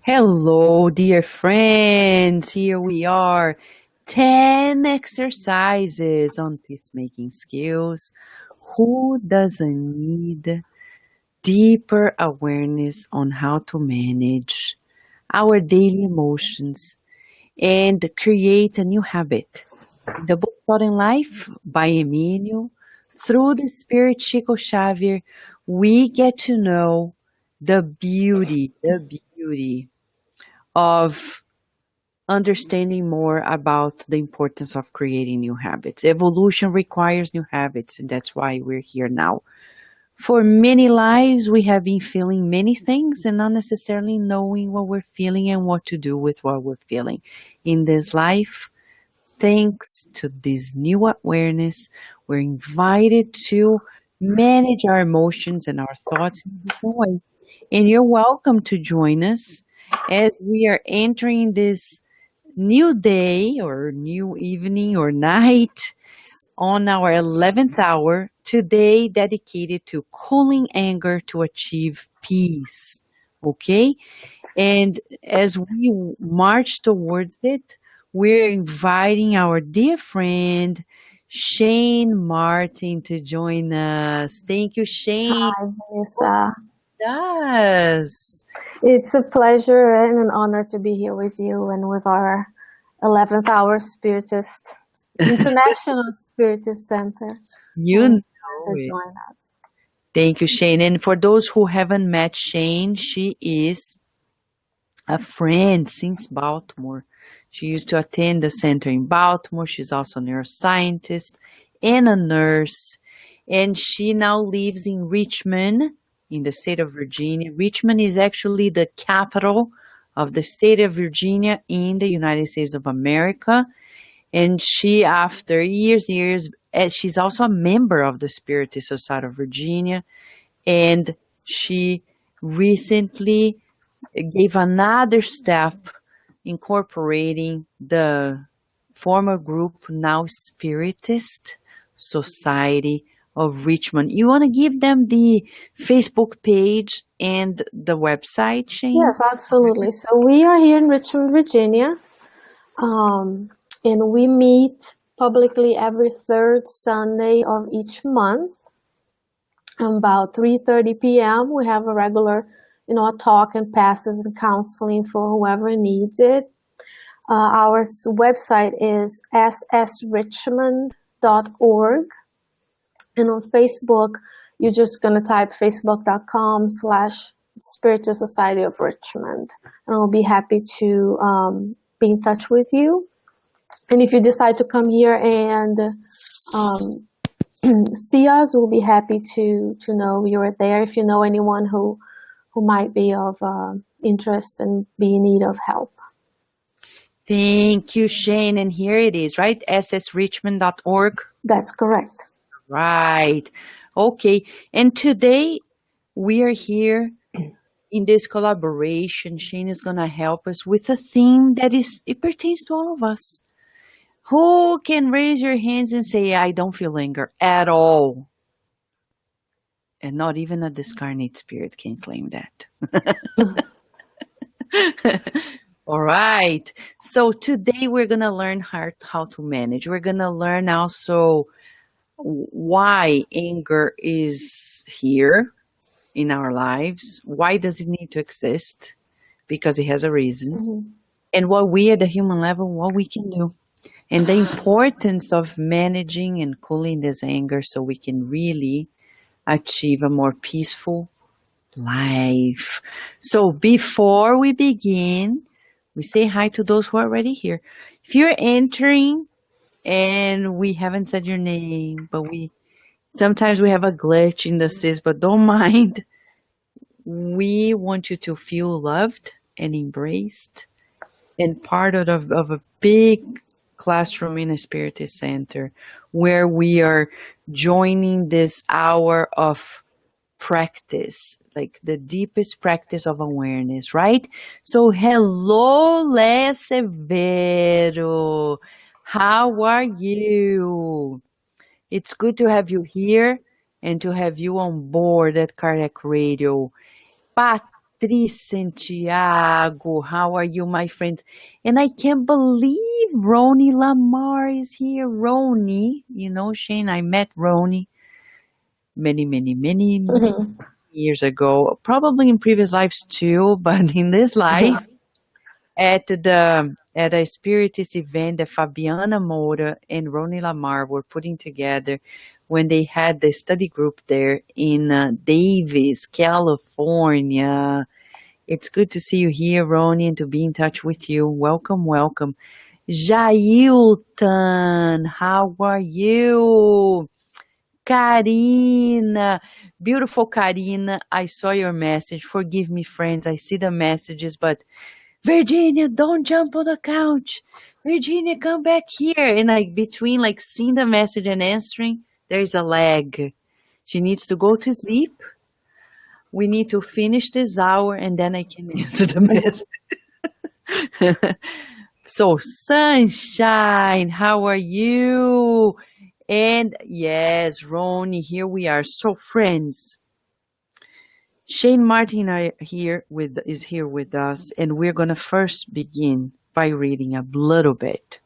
Hello, dear friends. Here we are. 10 exercises on peacemaking skills. Who doesn't need deeper awareness on how to manage our daily emotions and create a new habit? In the book Taught in Life by Emilio, through the Spirit Chico Xavier, we get to know the beauty of understanding more about the importance of creating new habits. Evolution requires new habits, and that's why we're here now. For many lives, we have been feeling many things and not necessarily knowing what we're feeling and what to do with what we're feeling. In this life, thanks to this new awareness, we're invited to manage our emotions and our thoughts in a different way. And you're welcome to join us as we are entering this new day or new evening or night on our 11th hour, today dedicated to cooling anger to achieve peace. Okay? And as we march towards it, we're inviting our dear friend, Shane Martin, to join us. Thank you, Shane. Hi, Vanessa. Yes. It's a pleasure and an honor to be here with you and with our 11th hour Spiritist, International Spiritist Center. You And know to it. join us. Thank you, Shane. And for those who haven't met Shane, she is a friend since Baltimore. She used to attend the center in Baltimore. She's also a neuroscientist and a nurse. And she now lives in Richmond, in the state of Virginia. Richmond is actually the capital of the state of Virginia in the United States of America. And she, after years, she's also a member of the Spiritist Society of Virginia. And she recently gave another step incorporating the former group, now Spiritist Society of Richmond. You want to give them the Facebook page and the website, Shane? Yes, absolutely. So we are here in Richmond, Virginia, and we meet publicly every third Sunday of each month. About 3:30 p.m. we have a regular, a talk and passes and counseling for whoever needs it. Our website is ssrichmond.org, and on Facebook, you're just going to type facebook.com/Spiritual Society of Richmond, and I'll be happy to be in touch with you. And if you decide to come here and see us, we'll be happy to know you're there. If you know anyone who might be of interest and be in need of help. Thank you, Shane. And here it is, right? ssrichmond.org. That's correct. Right. Okay. And today we are here in this collaboration. Shane is going to help us with a theme that it pertains to all of us. Who can raise your hands and say, I don't feel anger at all? And not even a discarnate spirit can claim that. All right. So today we're going to learn how to manage. We're going to learn also why anger is here in our lives. Why does it need to exist? Because it has a reason. Mm-hmm. And what we at the human level, what we can do. And the importance of managing and cooling this anger so we can really achieve a more peaceful life. So before we begin, we say hi to those who are already here. If you're entering and we haven't said your name, but sometimes we have a glitch in the sys, but don't mind. We want you to feel loved and embraced and part of a big classroom in a Spiritist Center where we are joining this hour of practice, like the deepest practice of awareness, right? So hello, Les Severo. How are you? It's good to have you here and to have you on board at Kardec Radio. Beatriz Santiago, how are you, my friends? And I can't believe Roni Lamar is here. Roni, you know, Shane, I met Roni many Mhm. years ago, probably in previous lives too, but in this life, at a spiritist event that Fabiana Moura and Roni Lamar were putting together when they had the study group there in Davis, California. It's good to see you here, Roni, and to be in touch with you. Welcome, welcome. Jailton, how are you? Karina, beautiful Karina, I saw your message. Forgive me, friends, I see the messages, but Virginia, don't jump on the couch. Virginia, come back here. And like between like seeing the message and answering, there's a lag. She needs to go to sleep. We need to finish this hour and then I can answer the message. So, Sunshine, how are you? And yes, Ronnie, here we are. So, friends, Shane Martin is here with us, and we're going to first begin by reading a little bit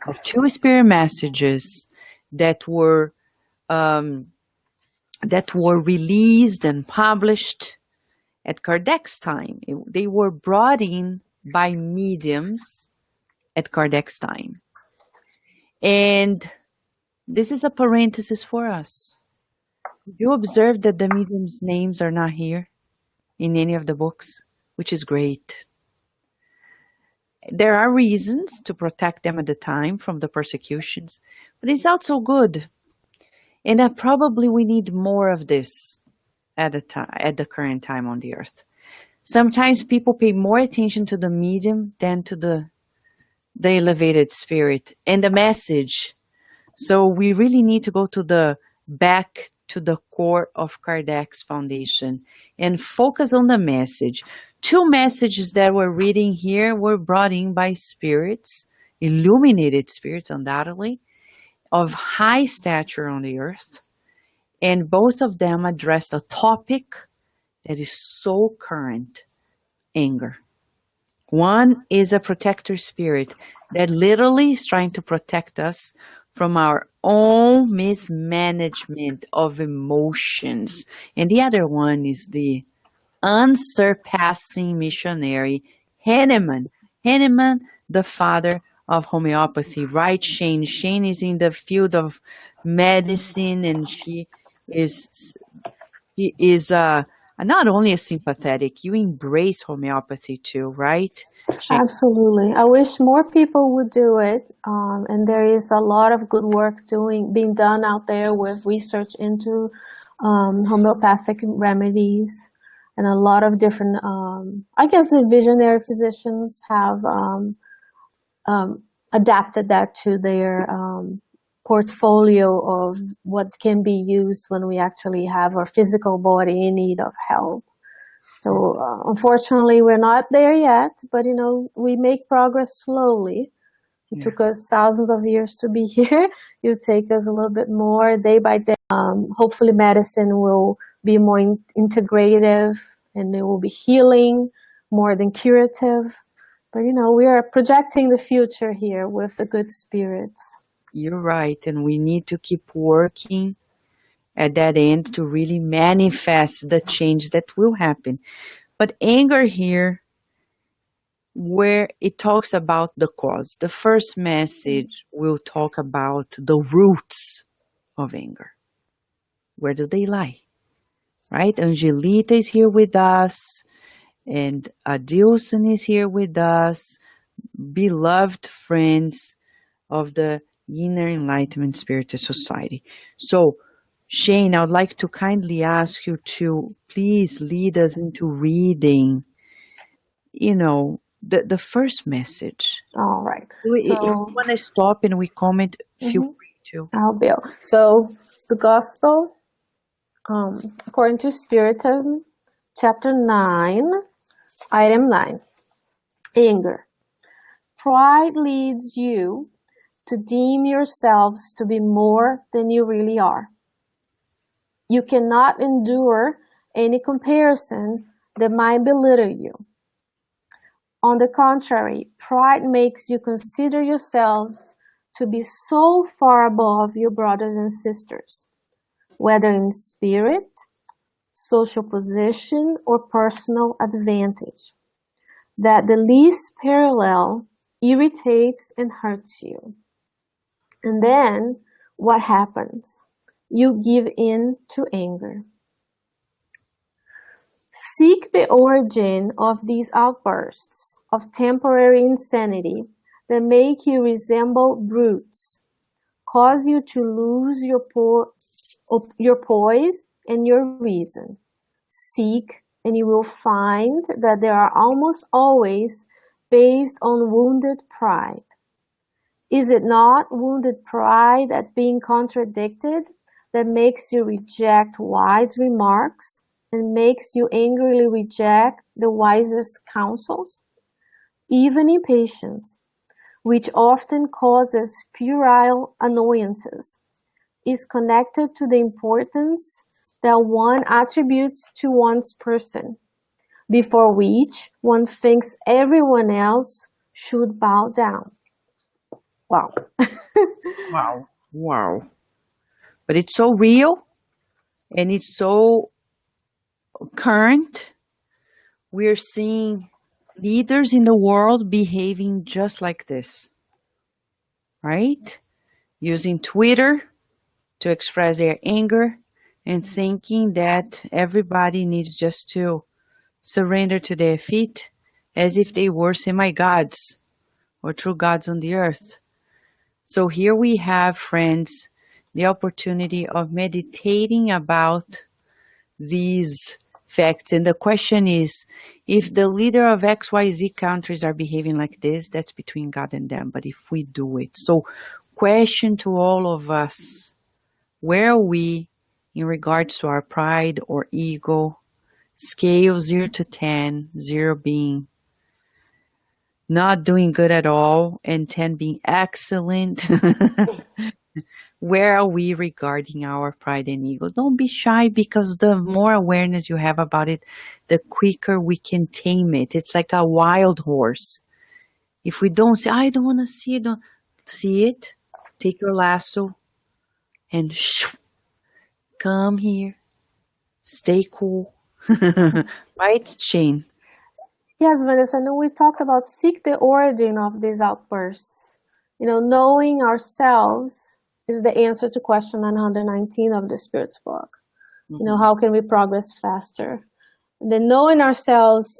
of two spirit messages that were um, released and published at Kardec's time. They were brought in by mediums at Kardec's time, and this is a parenthesis for us. You observe that the mediums' names are not here in any of the books, which is great. There are reasons to protect them at the time from the persecutions, but it's also good. And probably we need more of this at the current time on the earth. Sometimes people pay more attention to the medium than to the elevated spirit and the message. So we really need to go to the back to the core of Kardec's foundation and focus on the message. Two messages that we're reading here were brought in by spirits, illuminated spirits undoubtedly, of high stature on the earth. And both of them addressed a topic that is so current, anger. One is a protector spirit that literally is trying to protect us from our own mismanagement of emotions. And the other one is the unsurpassing missionary, Hahnemann. Hahnemann, the father of homeopathy, right, Shane? Shane is in the field of medicine, and she is not only a sympathetic, you embrace homeopathy too, right, Shane? Absolutely. I wish more people would do it. And there is a lot of good work being done out there with research into homeopathic remedies. And a lot of different, I guess, the visionary physicians have adapted that to their portfolio of what can be used when we actually have our physical body in need of help. So unfortunately, we're not there yet, but we make progress slowly. It took us thousands of years to be here. It'll take us a little bit more day by day. Hopefully medicine will be more integrative and it will be healing more than curative. But we are projecting the future here with the good spirits. You're right, and we need to keep working at that end to really manifest the change that will happen. But anger here, where it talks about the cause. The first message will talk about the roots of anger. Where do they lie? Right? Angelita is here with us, and Adilson is here with us, beloved friends of the Inner Enlightenment Spiritist Society. So, Shane, I would like to kindly ask you to please lead us into reading, the first message. All right. If you want to stop and we comment, feel free to. I'll be. So the Gospel, according to Spiritism, chapter 9, item 9, anger. Pride leads you to deem yourselves to be more than you really are. You cannot endure any comparison that might belittle you. On the contrary, pride makes you consider yourselves to be so far above your brothers and sisters, whether in spirit, social position, or personal advantage, that the least parallel irritates and hurts you. And then what happens? You give in to anger. Seek the origin of these outbursts of temporary insanity that make you resemble brutes, cause you to lose your poise and your reason. Seek, and you will find that they are almost always based on wounded pride. Is it not wounded pride at being contradicted that makes you reject wise remarks and makes you angrily reject the wisest counsels? Even impatience, which often causes puerile annoyances, is connected to the importance that one attributes to one's person, before which one thinks everyone else should bow down. Wow. Wow. Wow. But it's so real and it's so current. We're seeing leaders in the world behaving just like this, right? Using Twitter to express their anger and thinking that everybody needs just to surrender to their feet as if they were semi-gods or true gods on the earth. So here we have, friends, the opportunity of meditating about these facts. And the question is, if the leader of XYZ countries are behaving like this, that's between God and them. But if we do it, so question to all of us, where are we in regards to our pride or ego? Scale 0 to 10, 0 being not doing good at all, and 10 being excellent. Where are we regarding our pride and ego? Don't be shy, because the more awareness you have about it, the quicker we can tame it. It's like a wild horse. If we don't say, I don't want to see it, don't see it, take your lasso and come here, stay cool. Right, Shane? Yes, Vanessa, and we talked about seek the origin of these outbursts. Knowing ourselves is the answer to question 919 of the Spirit's book. How can we progress faster? And then knowing ourselves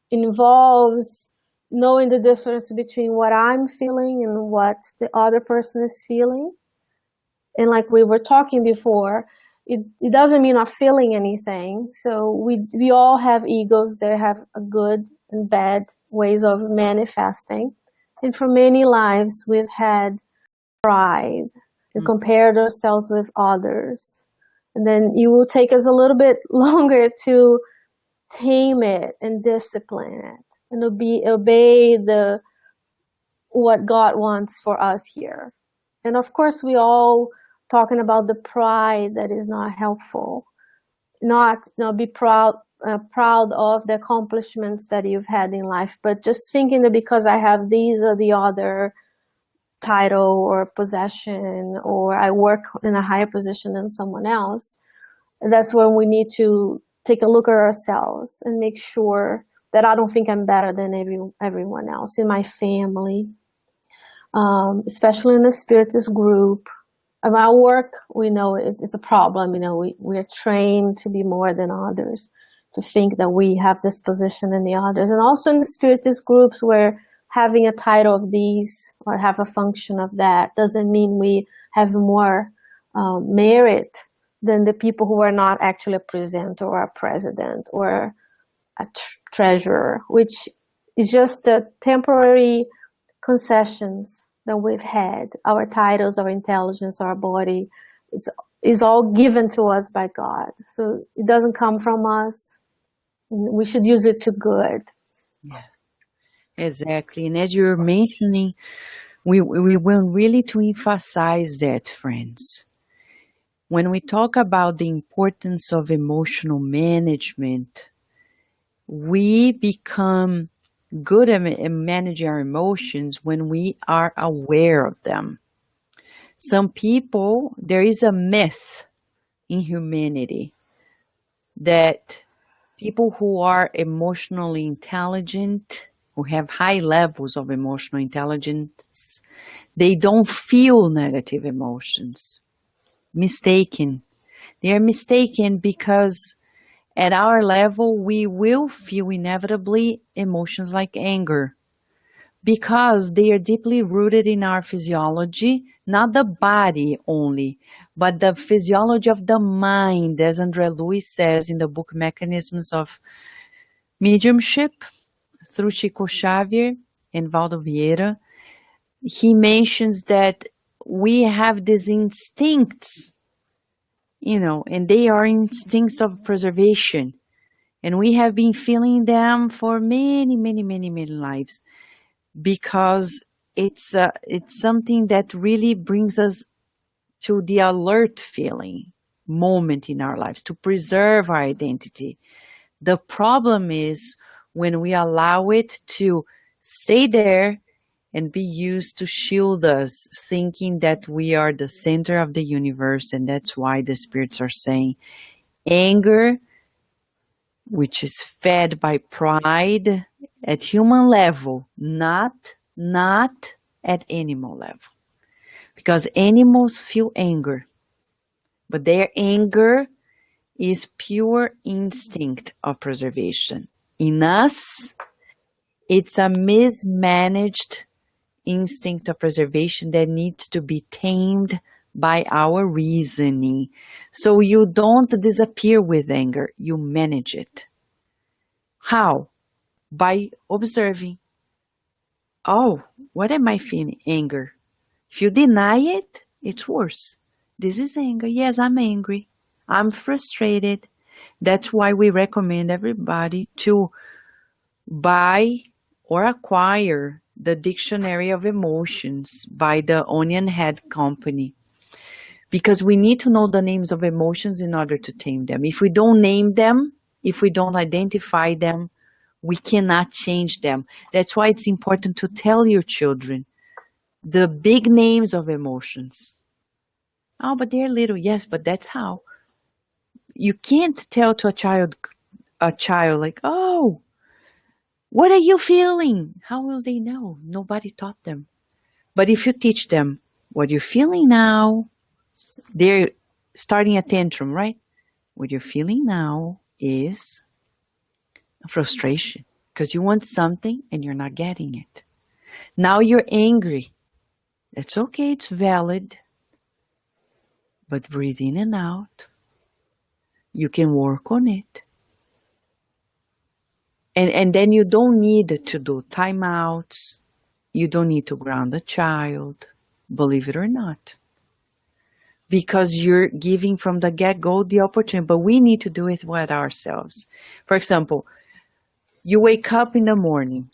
involves knowing the difference between what I'm feeling and what the other person is feeling. And like we were talking before, it doesn't mean not feeling anything. So we all have egos. They have a good and bad ways of manifesting. And for many lives, we've had pride and compared ourselves with others. And then it will take us a little bit longer to tame it and discipline it and obey what God wants for us here. And of course, we all talking about the pride that is not helpful. Not be proud of the accomplishments that you've had in life, but just thinking that because I have these or the other title or possession, or I work in a higher position than someone else, that's when we need to take a look at ourselves and make sure that I don't think I'm better than everyone else in my family, especially in the Spiritist group. Our work, we know it's a problem. We're trained to be more than others, to think that we have this position than the others. And also in the Spiritist groups, where having a title of these or have a function of that doesn't mean we have more merit than the people who are not actually a presenter or a president or a treasurer, which is just the temporary concessions that we've had. Our titles, our intelligence, our body is all given to us by God. So it doesn't come from us. We should use it to good. Yeah, exactly. And as you're mentioning, we want really to emphasize that, friends. When we talk about the importance of emotional management, We become good at managing our emotions when we are aware of them. Some people, there is a myth in humanity that people who are emotionally intelligent, who have high levels of emotional intelligence, they don't feel negative emotions. Mistaken. They are mistaken because at our level, we will feel inevitably emotions like anger because they are deeply rooted in our physiology, not the body only, but the physiology of the mind, as André Luiz says in the book Mechanisms of Mediumship through Chico Xavier and Valdo Vieira. He mentions that we have these instincts, and they are instincts of preservation. And we have been feeling them for many, many, many, many lives because it's something that really brings us to the alert feeling moment in our lives to preserve our identity. The problem is when we allow it to stay there and be used to shield us, thinking that we are the center of the universe. And that's why the spirits are saying anger, which is fed by pride at human level, not at animal level. Because animals feel anger, but their anger is pure instinct of preservation. In us, it's a mismanaged instinct of preservation that needs to be tamed by our reasoning. So you don't disappear with anger, you manage it. How? By observing. Oh, what am I feeling? Anger. If you deny it, it's worse. This is anger. Yes, I'm angry. I'm frustrated. That's why we recommend everybody to buy or acquire the Dictionary of Emotions by the Onionhead company. Because we need to know the names of emotions in order to tame them. If we don't name them, if we don't identify them, we cannot change them. That's why it's important to tell your children the big names of emotions. Oh, but they're little. Yes, but that's how. You can't tell to a child like, oh, what are you feeling? How will they know? Nobody taught them. But if you teach them what you're feeling now, they're starting a tantrum, right? What you're feeling now is frustration because you want something and you're not getting it. Now you're angry. That's okay, it's valid. But breathe in and out. You can work on it. And then you don't need to do timeouts. You don't need to ground the child, believe it or not. Because you're giving from the get-go the opportunity. But we need to do it with ourselves. For example, you wake up in the morning.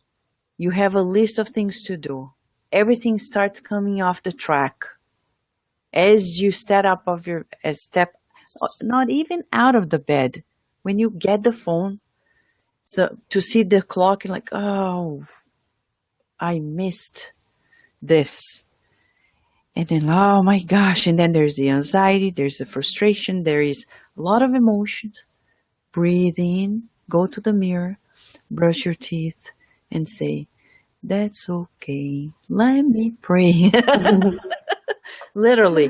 You have a list of things to do. Everything starts coming off the track. As you step not even out of the bed, when you get the phone, so to see the clock, you're like, oh, I missed this. And then, oh my gosh. And then there's the anxiety, there's the frustration, there is a lot of emotions. Breathe in, go to the mirror, brush your teeth, and say, that's okay. Let me pray. Literally.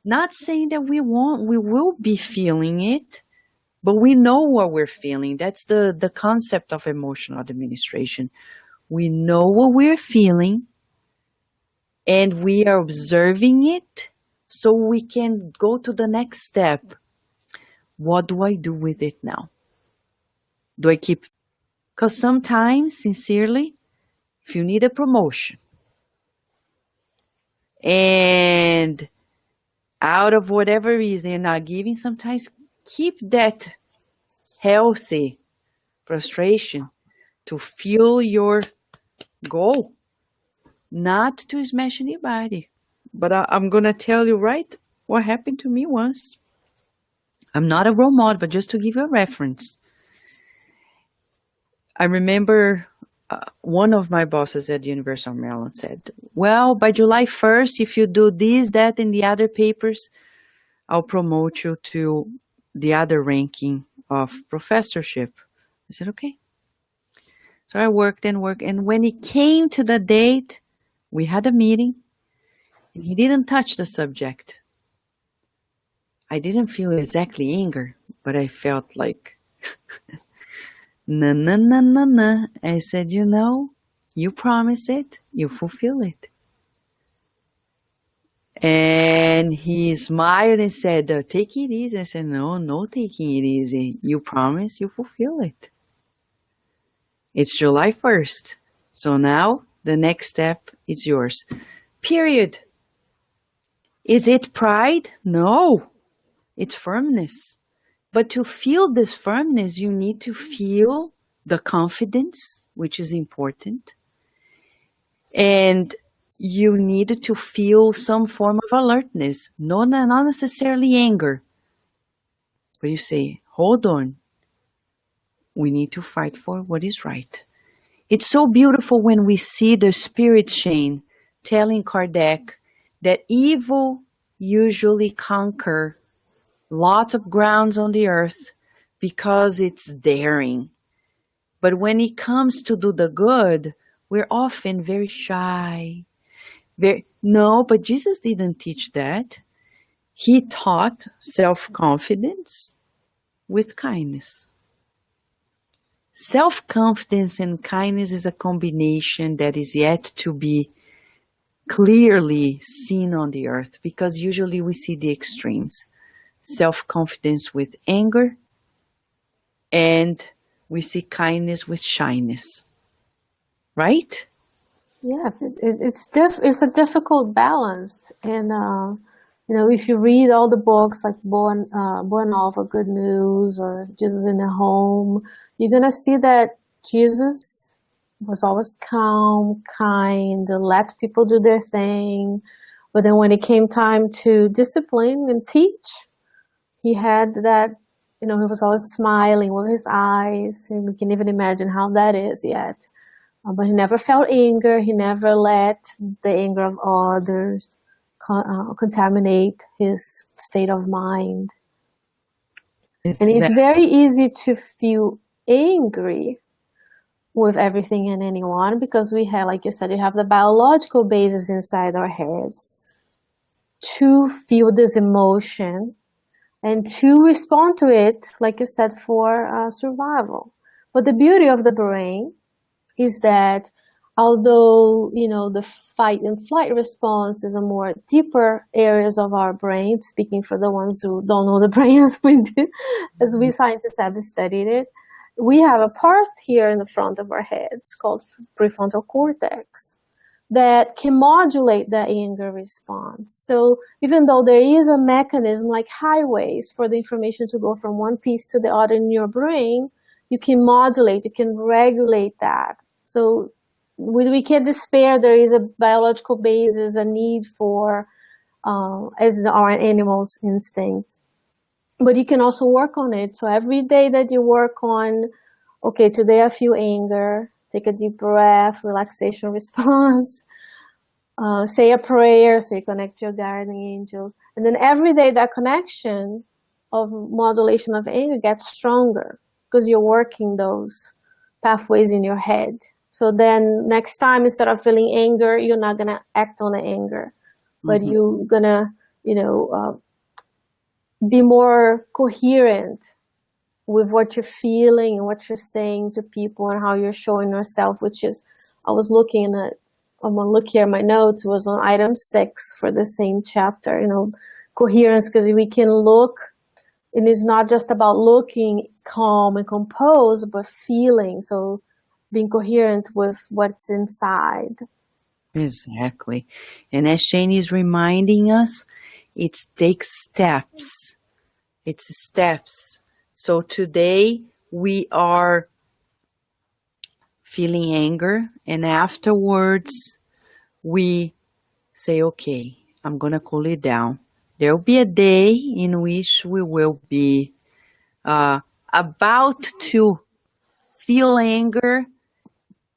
Not saying that we will be feeling it, but we know what we're feeling. That's the concept of emotional administration. We know what we're feeling and we are observing it so we can go to the next step. What do I do with it now? Do I keep? Because sometimes, sincerely, if you need a promotion and out of whatever reason you're not giving, sometimes keep that healthy frustration to fuel your goal, not to smash anybody. But I'm going to tell you what happened to me once. I'm not a role model, but just to give you a reference. I remember one of my bosses at the University of Maryland said, well, by July 1st, if you do this, that, and the other papers, I'll promote you to the other ranking of professorship. I said, okay. So I worked and worked. And when it came to the date, we had a meeting and he didn't touch the subject. I didn't feel exactly anger, but I felt like, no, no, no, no, no. I said, you promise it, you fulfill it. And he smiled and said, take it easy. I said, no taking it easy. You promise, you fulfill it. It's July 1st. So now the next step is yours. Period. Is it pride? No, it's firmness. But to feel this firmness, you need to feel the confidence, which is important. And you need to feel some form of alertness, not necessarily anger. But you say, hold on. We need to fight for what is right. It's so beautiful when we see the spirit chain telling Kardec that evil usually conquer lots of grounds on the earth because it's daring. But when it comes to do the good, we're often very shy. No, but Jesus didn't teach that. He taught self-confidence with kindness. Self-confidence and kindness is a combination that is yet to be clearly seen on the earth, because usually we see the extremes. Self-confidence with anger, and we see kindness with shyness. Right? Yes, it's a difficult balance, and if you read all the books like Born of Good News or Jesus in the Home, you're gonna see that Jesus was always calm, kind, let people do their thing. But then when it came time to discipline and teach, he had that, he was always smiling with his eyes, and we can even imagine how that is yet. But he never felt anger. He never let the anger of others contaminate his state of mind. And it's very easy to feel angry with everything and anyone, because we have, like you said, you have the biological basis inside our heads to feel this emotion and to respond to it, like you said, for survival. But the beauty of the brain is that although, the fight and flight response is a more deeper areas of our brain, speaking for the ones who don't know the brain as we do, as we scientists have studied it, we have a part here in the front of our heads called prefrontal cortex that can modulate the anger response. So even though there is a mechanism like highways for the information to go from one piece to the other in your brain, you can modulate, you can regulate that. So we can't despair there is a biological basis, a need for, as our animals' instincts. But you can also work on it. So every day that you work on, okay, today I feel anger, take a deep breath, relaxation response, say a prayer, so you connect to your guardian angels. And then every day that connection of modulation of anger gets stronger because you're working those pathways in your head. So then next time, instead of feeling anger, you're not going to act on the anger, but you're going to, be more coherent with what you're feeling and what you're saying to people and how you're showing yourself, which is, I'm going to look here at my notes, it was on item 6 for the same chapter, coherence, because we can look, and it's not just about looking calm and composed, but feeling. So being coherent with what's inside. Exactly. And as Shane is reminding us, it takes steps. It's steps. So today we are feeling anger, and afterwards we say, okay, I'm going to cool it down. There will be a day in which we will be about to feel anger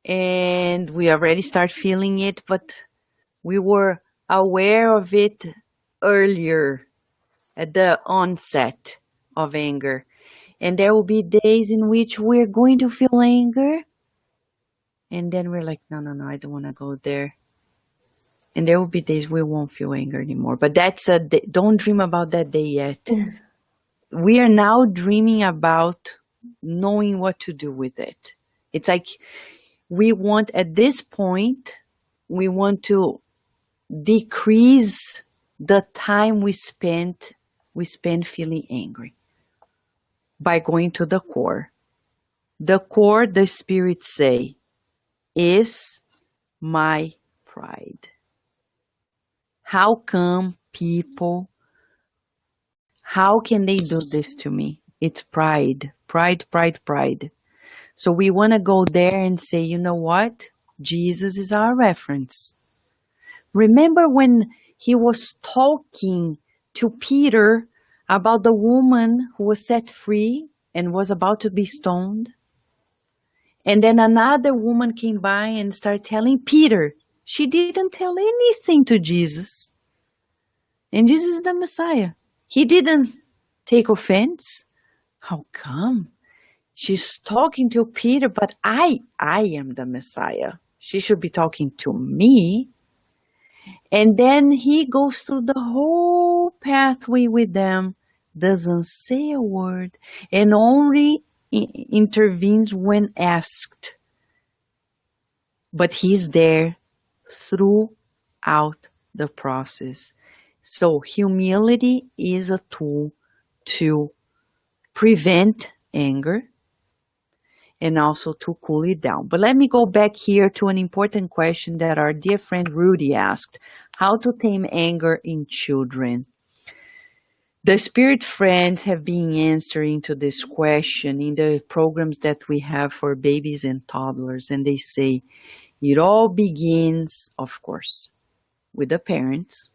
and we already start feeling it, but we were aware of it earlier at the onset of anger. And there will be days in which we're going to feel anger. And then we're like, no, I don't want to go there. And there will be days we won't feel anger anymore. But that's a day. Don't dream about that day yet. We are now dreaming about knowing what to do with it. It's like we want, at this point, we want to decrease the time we spend feeling angry by going to the core. The core, the spirits say, is my pride. How come people, how can they do this to me? It's pride. So we want to go there and say, you know what? Jesus is our reference. Remember when he was talking to Peter about the woman who was set free and was about to be stoned? And then another woman came by and started telling Peter. She didn't tell anything to Jesus. And Jesus is the Messiah. He didn't take offense. How come? She's talking to Peter, but I am the Messiah. She should be talking to me. And then he goes through the whole pathway with them, doesn't say a word, and only intervenes when asked. But he's there throughout the process. So humility is a tool to prevent anger and also to cool it down. But let me go back here to an important question that our dear friend Rudy asked. How to tame anger in children? The spirit friends have been answering to this question in the programs that we have for babies and toddlers. And they say it all begins, of course, with the parents,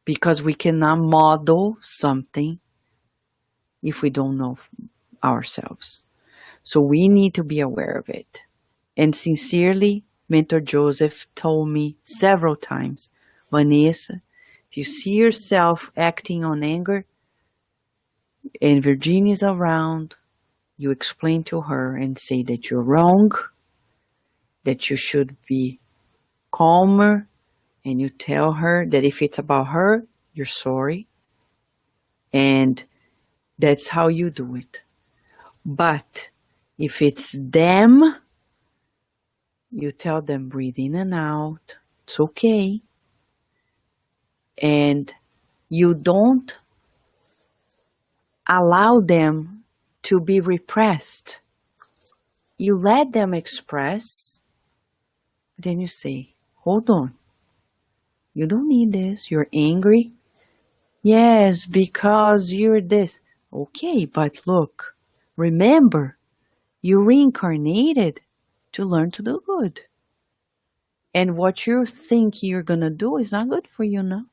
because we cannot model something if we don't know ourselves. So we need to be aware of it. And sincerely, Mentor Joseph told me several times, Vanessa, if you see yourself acting on anger and Virginia's around, you explain to her and say that you're wrong, that you should be calmer, and you tell her that if it's about her, you're sorry. And that's how you do it. But if it's them, you tell them breathe in and out. It's okay. And you don't allow them to be repressed. You let them express. Then you say, hold on. You don't need this. You're angry. Yes, because you're this. Okay, but look, remember, you reincarnated to learn to do good. And what you think you're going to do is not good for you now.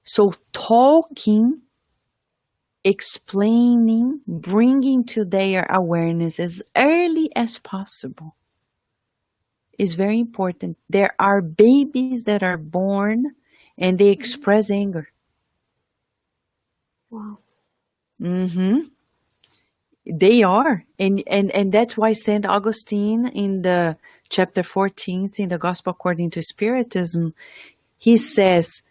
So talking, explaining, bringing to their awareness as early as possible is very important. There are babies that are born and they express anger. Wow. They are. And that's why St. Augustine in the chapter 14 in the Gospel according to Spiritism, he says,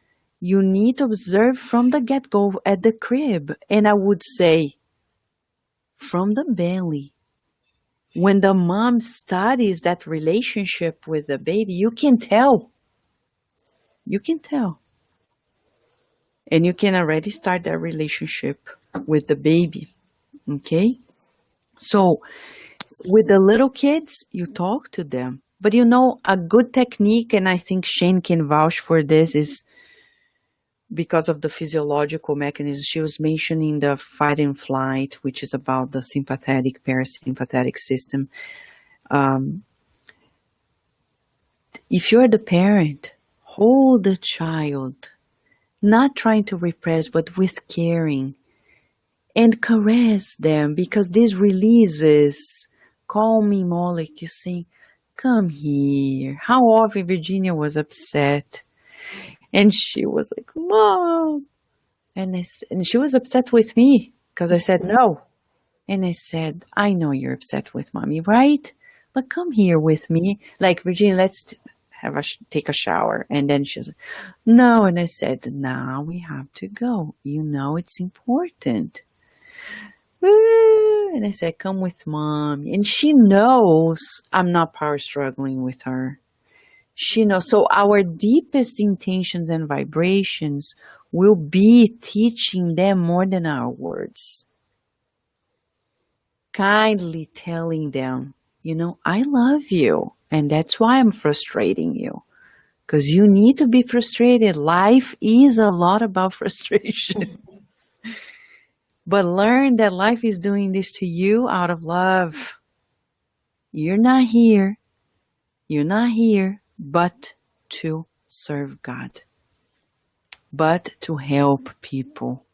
you need to observe from the get-go at the crib. And I would say, from the belly. When the mom studies that relationship with the baby, you can tell. You can tell. And you can already start that relationship with the baby. Okay? So, with the little kids, you talk to them. But you know, a good technique, and I think Shane can vouch for this, is because of the physiological mechanism. She was mentioning the fight and flight, which is about the sympathetic, parasympathetic system. If you're the parent, hold the child, not trying to repress, but with caring. and caress them, because this releases calming molecules saying, come here. How often Virginia was upset and she was like, Mom. And she was upset with me because I said no. And I said, I know you're upset with Mommy, right? But come here with me. Like, Virginia, let's take a shower. And then she was like, no. And I said, now we have to go. You know it's important. And I said, come with Mom. And she knows I'm not power struggling with her. She knows. So our deepest intentions and vibrations will be teaching them more than our words. Kindly telling them, you know, I love you. And that's why I'm frustrating you. Because you need to be frustrated. Life is a lot about frustration. But learn that life is doing this to you out of love. You're not here. You're not here but to serve God. But to help people.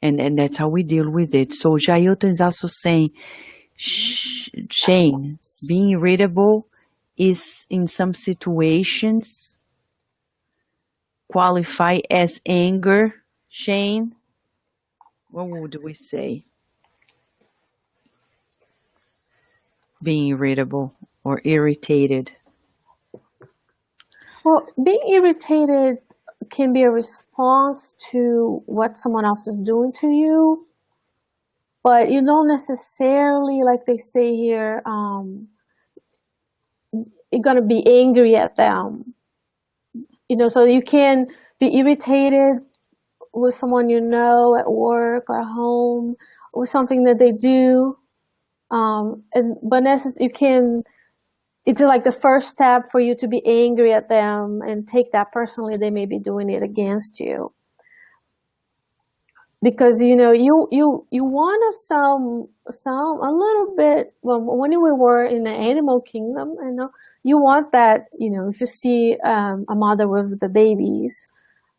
And that's how we deal with it. So Jailton is also saying, Shane, being irritable is in some situations qualify as anger. Shane, what would we say? Being irritable or irritated. Well, being irritated can be a response to what someone else is doing to you, but you don't necessarily, like they say here, you're going to be angry at them. You know, so you can be irritated with someone you know at work or at home with something that they do. But you can, it's like the first step for you to be angry at them and take that personally. They may be doing it against you. Because, you know, you want a little bit, well, when we were in the animal kingdom, you know, you want that, you know, if you see a mother with the babies,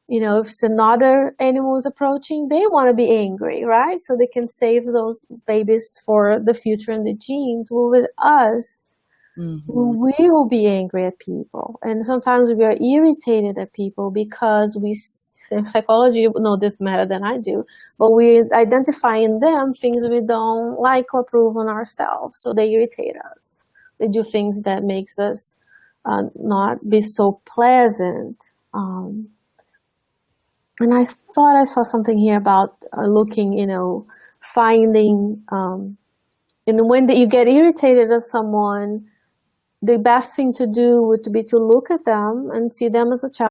you know, if another animal is approaching, they want to be angry, right? So they can save those babies for the future and the genes. Well, with us, we will be angry at people. And sometimes we are irritated at people because in psychology, you know this better than I do, but we identify in them things we don't like or approve on ourselves. So they irritate us. They do things that makes us not be so pleasant. And I thought I saw something here about looking, you know, finding, and when you get irritated at someone, the best thing to do would be to look at them and see them as a child.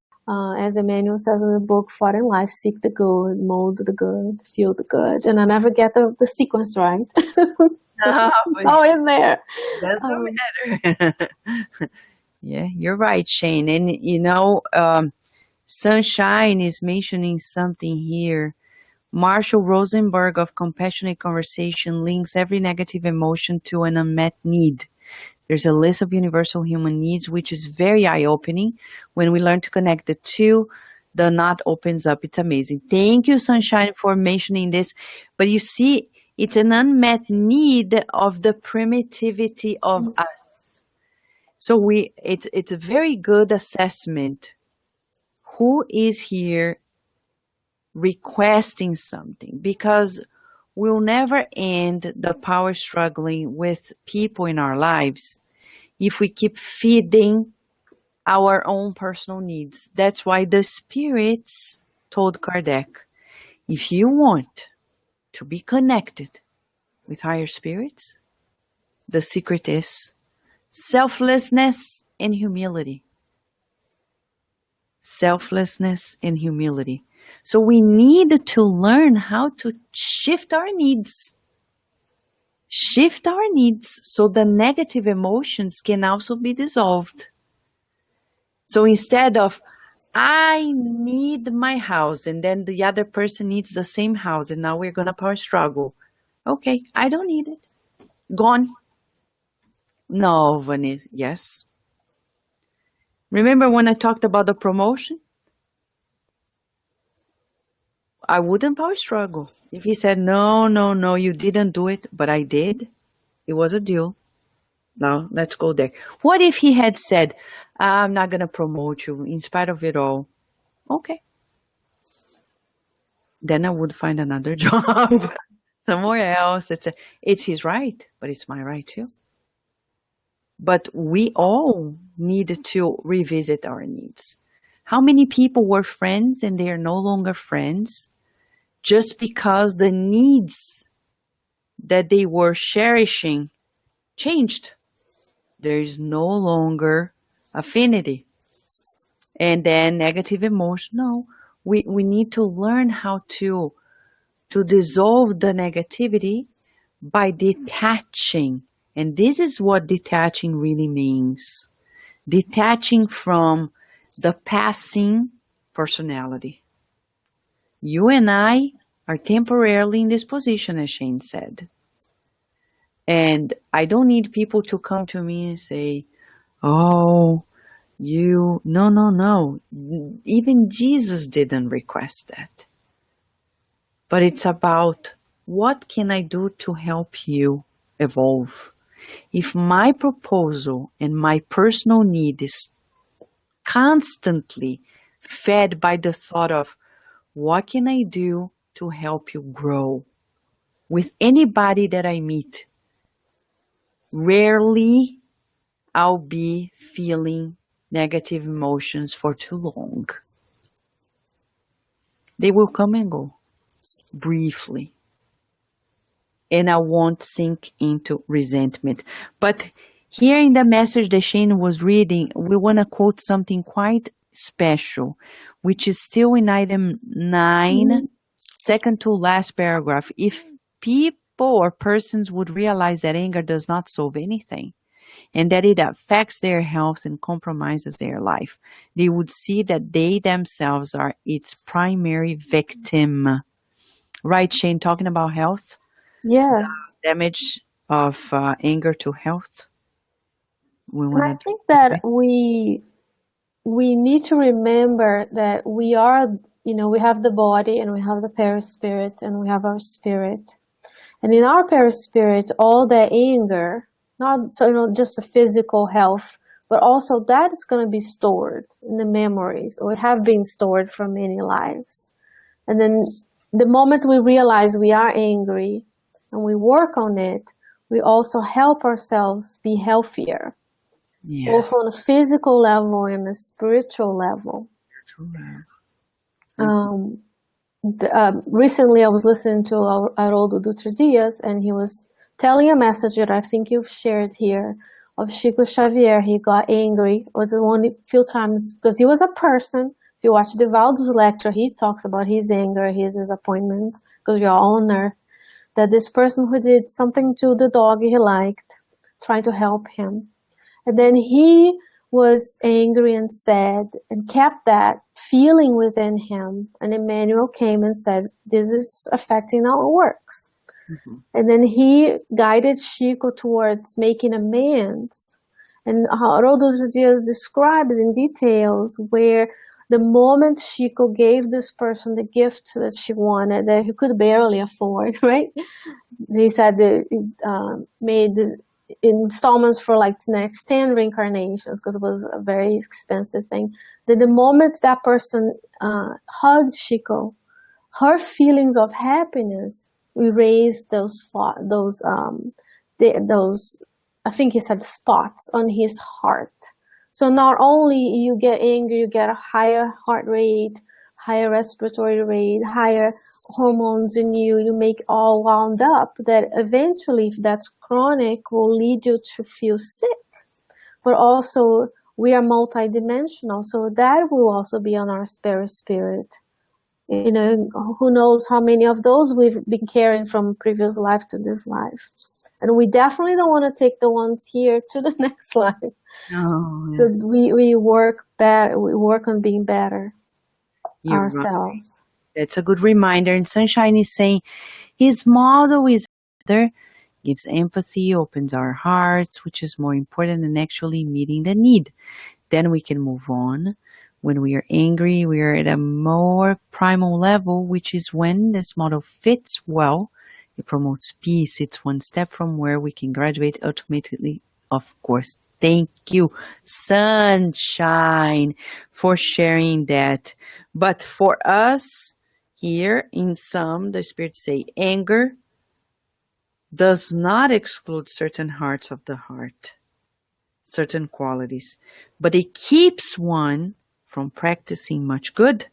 As Emmanuel says in the book, Fought in Life, seek the good, mold the good, feel the good. And I never get the sequence right. No, it's all in there. Doesn't matter. Yeah, you're right, Shane. And, you know, Sunshine is mentioning something here. Marshall Rosenberg of Compassionate Conversation links every negative emotion to an unmet need. There's a list of universal human needs, which is very eye-opening. When we learn to connect the two, the knot opens up. It's amazing. Thank you, Sunshine, for mentioning this. But you see, it's an unmet need of the primitivity of us. So it's a very good assessment. Who is here requesting something? Because we'll never end the power struggling with people in our lives if we keep feeding our own personal needs. That's why the spirits told Kardec, if you want to be connected with higher spirits, the secret is selflessness and humility. Selflessness and humility. So we need to learn how to shift our needs. Shift our needs so the negative emotions can also be dissolved. So instead of, I need my house, and then the other person needs the same house, and now we're going to power struggle. Okay, I don't need it. Gone. No, Vanessa, yes. Remember when I talked about the promotion? I wouldn't power struggle. If he said, no, no, no, you didn't do it, but I did, it was a deal. Now, let's go there. What if he had said, I'm not going to promote you in spite of it all? Okay. Then I would find another job somewhere else. It's his right, but it's my right too. But we all need to revisit our needs. How many people were friends and they are no longer friends just because the needs that they were cherishing changed? There is no longer affinity. And then negative emotion. No, we need to learn how to dissolve the negativity by detaching. And this is what detaching really means. Detaching from the passing personality. You and I are temporarily in this position, as Shane said. And I don't need people to come to me and say, oh, no. Even Jesus didn't request that. But it's about, what can I do to help you evolve? If my proposal and my personal need is constantly fed by the thought of, what can I do to help you grow? With anybody that I meet, rarely I'll be feeling negative emotions for too long. They will come and go briefly. And I won't sink into resentment. But here in the message that Shane was reading, we want to quote something quite special, which is still in item 9, second to last paragraph. If people or persons would realize that anger does not solve anything, and that it affects their health and compromises their life, they would see that they themselves are its primary victim. Right, Shane, talking about health? Yes. Damage of anger to health. And I think that we need to remember that we are, we have the body and we have the perispirit and we have our spirit. And in our perispirit, all that anger, not just the physical health, but also that is going to be stored in the memories, or have been stored for many lives. And then the moment we realize we are angry and we work on it, we also help ourselves be healthier, both on a physical level and a spiritual level. Recently, I was listening to Haroldo Dutra Dias, and he was telling a message that I think you've shared here of Chico Xavier. He got angry. It was one few times because he was a person. If you watch Divaldo's lecture, he talks about his anger, his disappointment, because we're all on earth. That this person who did something to the dog he liked, trying to help him. And then he was angry and sad and kept that feeling within him. And Emmanuel came and said, this is affecting how it works. Mm-hmm. And then he guided Chico towards making amends. And Haroldo Dias describes in details where the moment Chico gave this person the gift that she wanted, that he could barely afford, right? He said it made installments for like the next 10 reincarnations because it was a very expensive thing. Then the moment that person hugged Chico, her feelings of happiness erased those I think he said spots on his heart. So not only you get angry, you get a higher heart rate, higher respiratory rate, higher hormones in you, you make all wound up that eventually, if that's chronic, will lead you to feel sick. But also, we are multidimensional, so that will also be on our spirit. Who knows how many of those we've been carrying from previous life to this life. And we definitely don't want to take the ones here to the next life. Oh, yeah. So we work on being better. You're ourselves. Right. That's a good reminder. And Sunshine is saying his model is there, gives empathy, opens our hearts, which is more important than actually meeting the need. Then we can move on When we are angry, we are at a more primal level, which is when this model fits well. It promotes peace. It's one step from where we can graduate ultimately, of course. Thank you, Sunshine, for sharing that. But for us here, in some, the spirits say anger does not exclude certain hearts of the heart, certain qualities, but it keeps one from practicing much good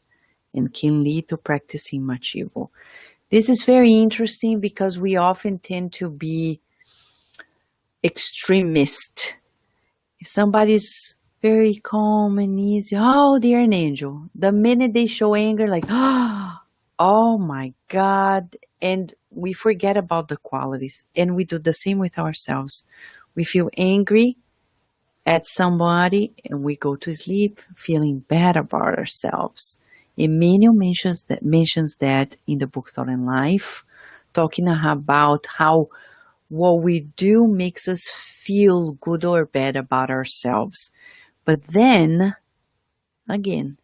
and can lead to practicing much evil. This is very interesting because we often tend to be extremist. If somebody's very calm and easy, oh, they're an angel. The minute they show anger, like, oh my God. And we forget about the qualities. And we do the same with ourselves. We feel angry at somebody and we go to sleep feeling bad about ourselves. Emmanuel mentions that in the book Thought and Life, talking about how what we do makes us feel good or bad about ourselves. But then, again,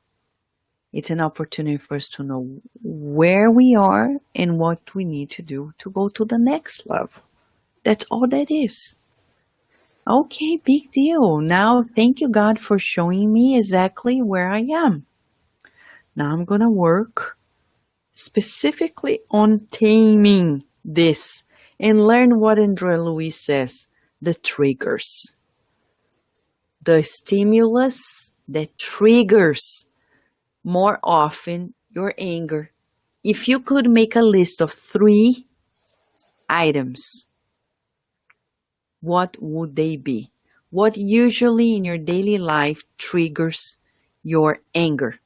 it's an opportunity for us to know where we are and what we need to do to go to the next level. That's all that is. Okay, big deal. Now, thank you, God, for showing me exactly where I am. Now I'm going to work specifically on taming this and learn what Andrea Louise says, the triggers. The stimulus that triggers more often your anger. If you could make a list of 3 items, what would they be? What usually in your daily life triggers your anger?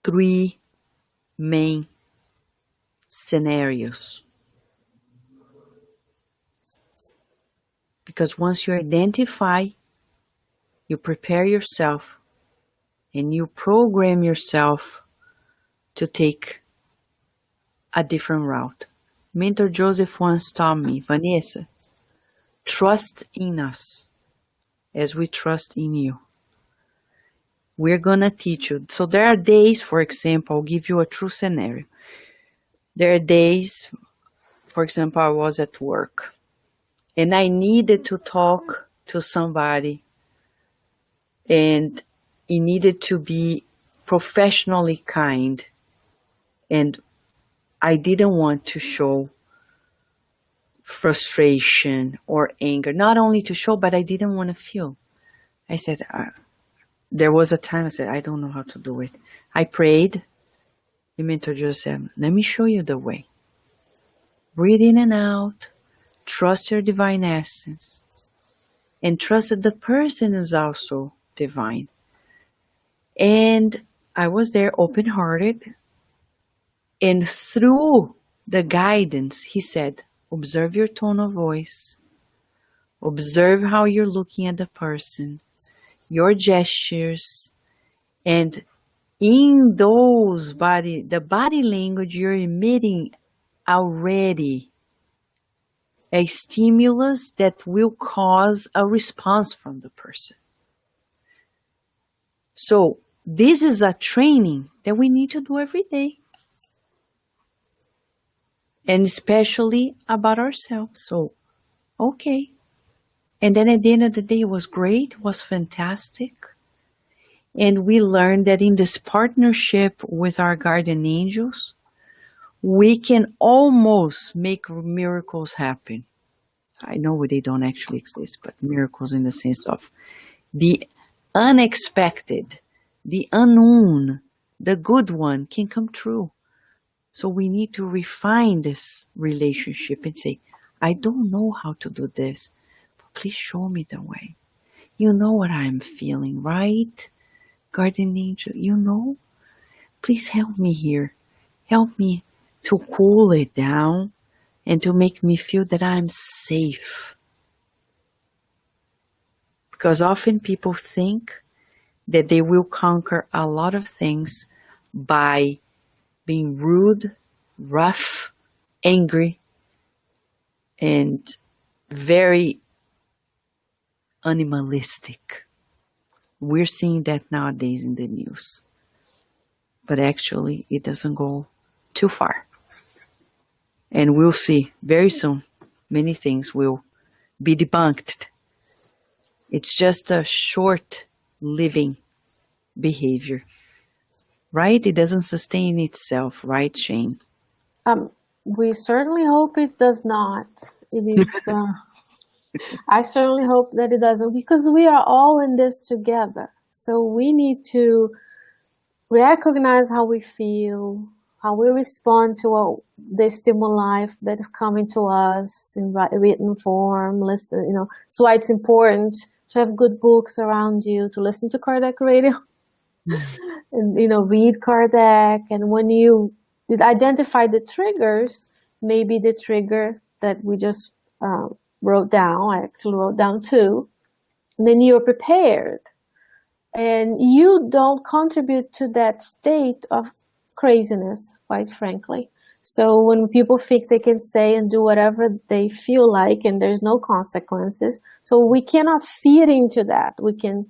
3 main scenarios. Because once you identify, you prepare yourself and you program yourself to take a different route. Mentor Joseph once taught me, Vanessa, trust in us as we trust in you. We're going to teach you. So there are days, for example, I'll give you a true scenario. There are days, for example, I was at work and I needed to talk to somebody and it needed to be professionally kind. And I didn't want to show frustration or anger, not only to show, but I didn't want to feel. I said, there was a time I said, I don't know how to do it. I prayed. The mentor just said, let me show you the way. Breathe in and out. Trust your divine essence. And trust that the person is also divine. And I was there open-hearted. And through the guidance, he said, observe your tone of voice. Observe how you're looking at the person, your gestures, and in those the body language you're emitting already a stimulus that will cause a response from the person. So this is a training that we need to do every day. And especially about ourselves. So, okay. And then at the end of the day, it was great. It was fantastic. And we learned that in this partnership with our guardian angels, we can almost make miracles happen. I know they don't actually exist, but miracles in the sense of the unexpected, the unknown, the good one can come true. So we need to refine this relationship and say, I don't know how to do this, but please show me the way. You know what I'm feeling, right? Guardian angel, you know? Please help me here. Help me to cool it down and to make me feel that I'm safe. Because often people think that they will conquer a lot of things by being rude, rough, angry, and very animalistic. We're seeing that nowadays in the news. But actually, it doesn't go too far. And we'll see very soon, many things will be debunked. It's just a short living behavior, right? It doesn't sustain itself, right, Shane? We certainly hope it does not. It is. I certainly hope that it doesn't, because we are all in this together. So we need to recognize how we feel, how we respond to the stimuli that is coming to us in written form. Listen, that's why it's important to have good books around you, to listen to Kardec radio, and read Kardec. And when you identify the triggers, maybe the trigger that we just wrote down, I actually wrote down 2, and then you're prepared. And you don't contribute to that state of craziness, quite frankly. So when people think they can say and do whatever they feel like and there's no consequences, so we cannot feed into that. We can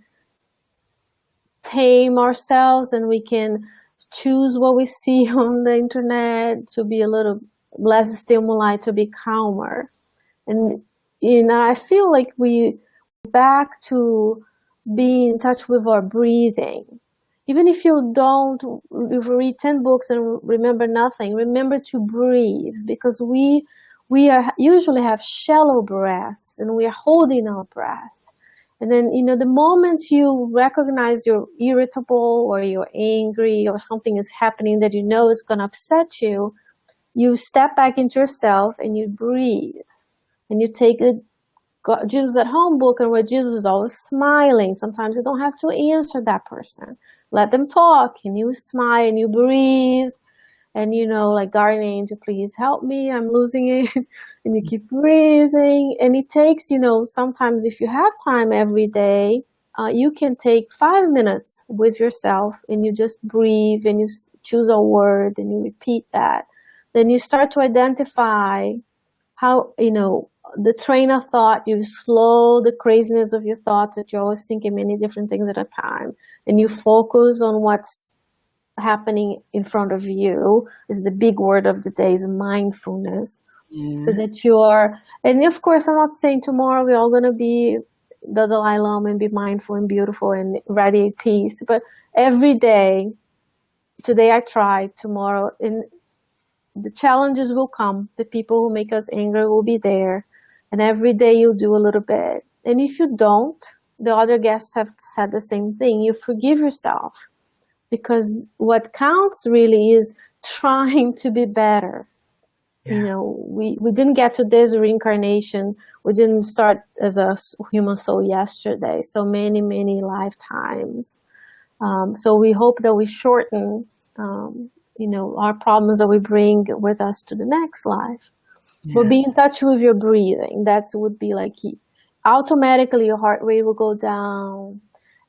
tame ourselves and we can choose what we see on the internet to be a little less stimuli, to be calmer. And I feel like we back to be in touch with our breathing. Even if you read 10 books and remember nothing, remember to breathe, because we usually have shallow breaths and we are holding our breath. And then, the moment you recognize you're irritable or you're angry or something is happening that is going to upset you, you step back into yourself and you breathe. And you take a Jesus at Home book, and where Jesus is always smiling. Sometimes you don't have to answer that person. Let them talk, and you smile and you breathe. And like, guardian angel, please help me, I'm losing it. And you keep breathing. And it takes, sometimes if you have time every day, you can take 5 minutes with yourself and you just breathe and you choose a word and you repeat that. Then you start to identify how, the train of thought, you slow the craziness of your thoughts, that you're always thinking many different things at a time. And you focus on what's happening in front of you. Is the big word of the day, is mindfulness. Yeah. So that you are, and of course, I'm not saying tomorrow we're all going to be the Dalai Lama and be mindful and beautiful and radiate peace. But every day, today I tried, tomorrow, and the challenges will come. The people who make us angry will be there. And every day you'll do a little bit. And if you don't, the other guests have said the same thing. You forgive yourself. Because what counts really is trying to be better. Yeah. We didn't get to this reincarnation. We didn't start as a human soul yesterday. So many, many lifetimes. So we hope that we shorten, our problems that we bring with us to the next life. Yeah. But be in touch with your breathing. That would be like automatically your heart rate will go down.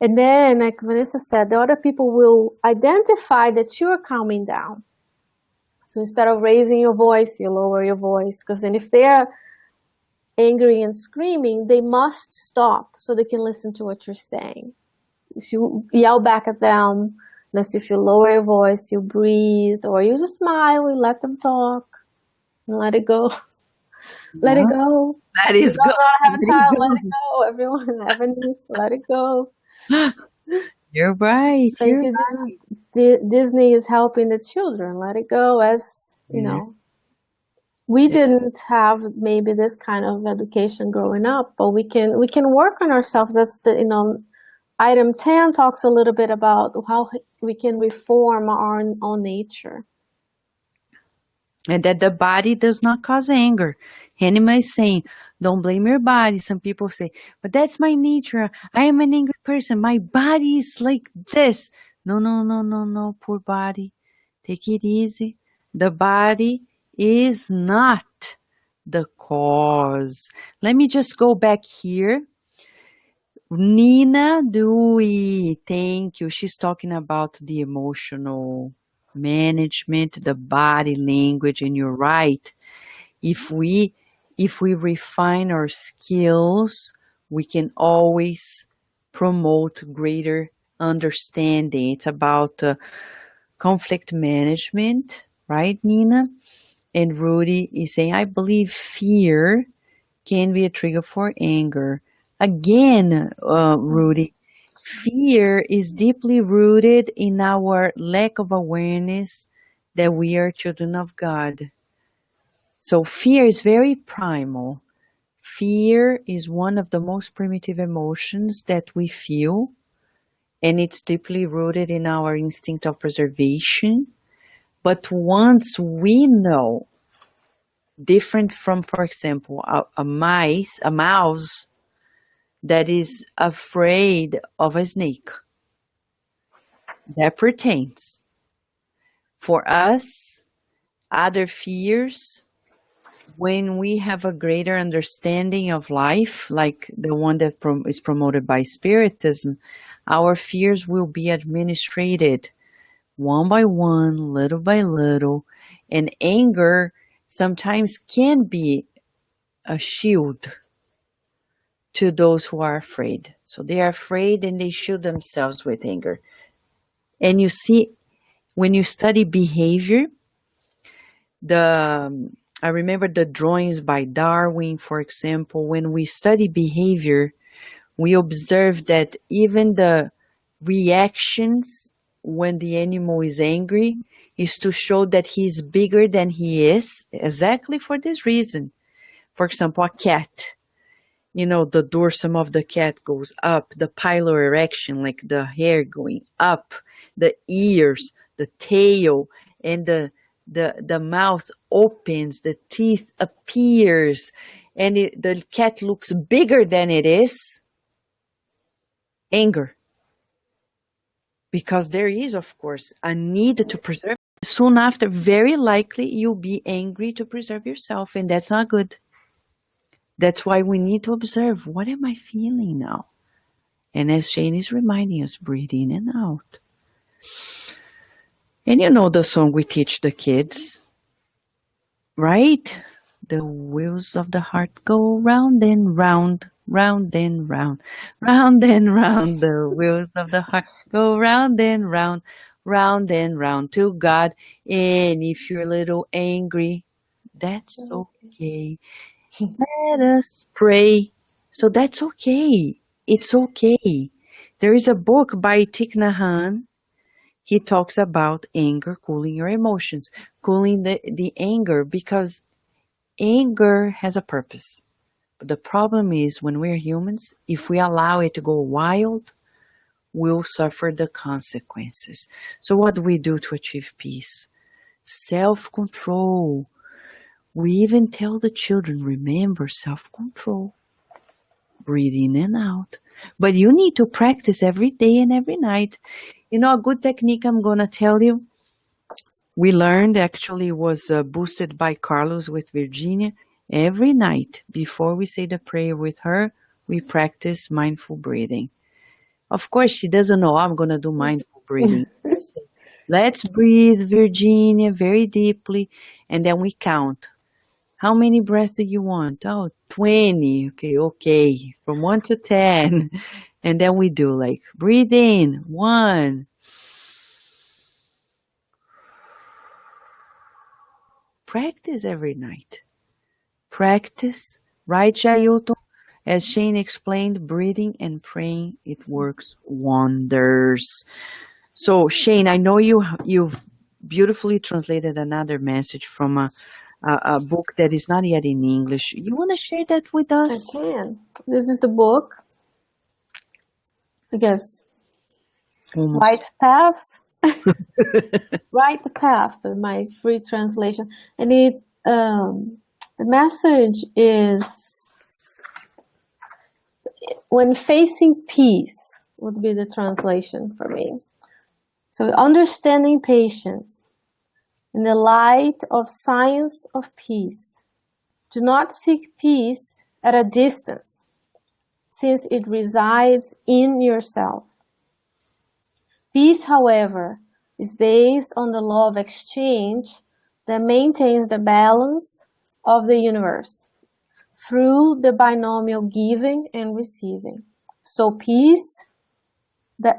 And then, like Vanessa said, the other people will identify that you're calming down. So instead of raising your voice, you lower your voice. Because then if they're angry and screaming, they must stop so they can listen to what you're saying. If you yell back at them, if you lower your voice, you breathe, or you just smile and let them talk. And let it go. Let it go. That is good. Have time. Let it go. Everyone, Ebony's, let it go. You're right. Disney is helping the children. Let it go. As we didn't have maybe this kind of education growing up, but we can work on ourselves. That's the item 10 talks a little bit about how we can reform our own nature. And that the body does not cause anger. Anima is saying, don't blame your body. Some people say, but that's my nature. I am an angry person. My body is like this. No, poor body. Take it easy. The body is not the cause. Let me just go back here. Nina Dewey, thank you. She's talking about the emotional management, the body language, and you're right. If we refine our skills, we can always promote greater understanding. It's about conflict management, right, Nina? And Rudy is saying, I believe fear can be a trigger for anger. Again, Rudy, fear is deeply rooted in our lack of awareness that we are children of God. So fear is very primal. Fear is one of the most primitive emotions that we feel, and it's deeply rooted in our instinct of preservation. But once we know, different from, for example, a mouse that is afraid of a snake, that pertains. For us, other fears, when we have a greater understanding of life, like the one that is promoted by Spiritism, our fears will be administrated one by one, little by little, and anger sometimes can be a shield to those who are afraid. So they are afraid and they shield themselves with anger. And you see, when you study behavior, I remember the drawings by Darwin, for example. When we study behavior, we observe that even the reactions when the animal is angry is to show that he's bigger than he is, exactly for this reason. For example, a cat. The dorsum of the cat goes up, the piloerection, like the hair going up, the ears, the tail, and the mouth opens, the teeth appears, and the cat looks bigger than it is. Anger. Because there is, of course, a need to preserve. Soon after, very likely, you'll be angry to preserve yourself, and that's not good. That's why we need to observe, what am I feeling now? And as Shane is reminding us, breathe in and out. And you know the song we teach the kids, right? The wheels of the heart go round and round, round and round, round and round. The wheels of the heart go round and round, round and round to God. And if you're a little angry, that's okay. Let us pray. So that's okay. It's okay. There is a book by Thich Nhat Hanh. He talks about anger, cooling your emotions, cooling the anger, because anger has a purpose. But the problem is, when we're humans, if we allow it to go wild, we'll suffer the consequences. So what do we do to achieve peace? Self-control. We even tell the children, remember self-control. Breathe in and out. But you need to practice every day and every night. A good technique I'm going to tell you, we learned, actually was boosted by Carlos with Virginia. Every night, before we say the prayer with her, we practice mindful breathing. Of course, she doesn't know I'm going to do mindful breathing. Let's breathe, Virginia, very deeply, and then we count. How many breaths do you want? Oh, 20. Okay. From 1 to 10. And then we do like, breathe in, 1. Practice every night. Practice, right, Jailton? As Shane explained, breathing and praying, it works wonders. So, Shane, I know you've beautifully translated another message from a book that is not yet in English. You want to share that with us? I can. This is the book. Because Right Path. Right Path, my free translation. And the message is, when facing peace would be the translation for me. So understanding patience in the light of science of peace. Do not seek peace at a distance, since it resides in yourself. Peace, however, is based on the law of exchange that maintains the balance of the universe. through the binomial giving and receiving. So peace,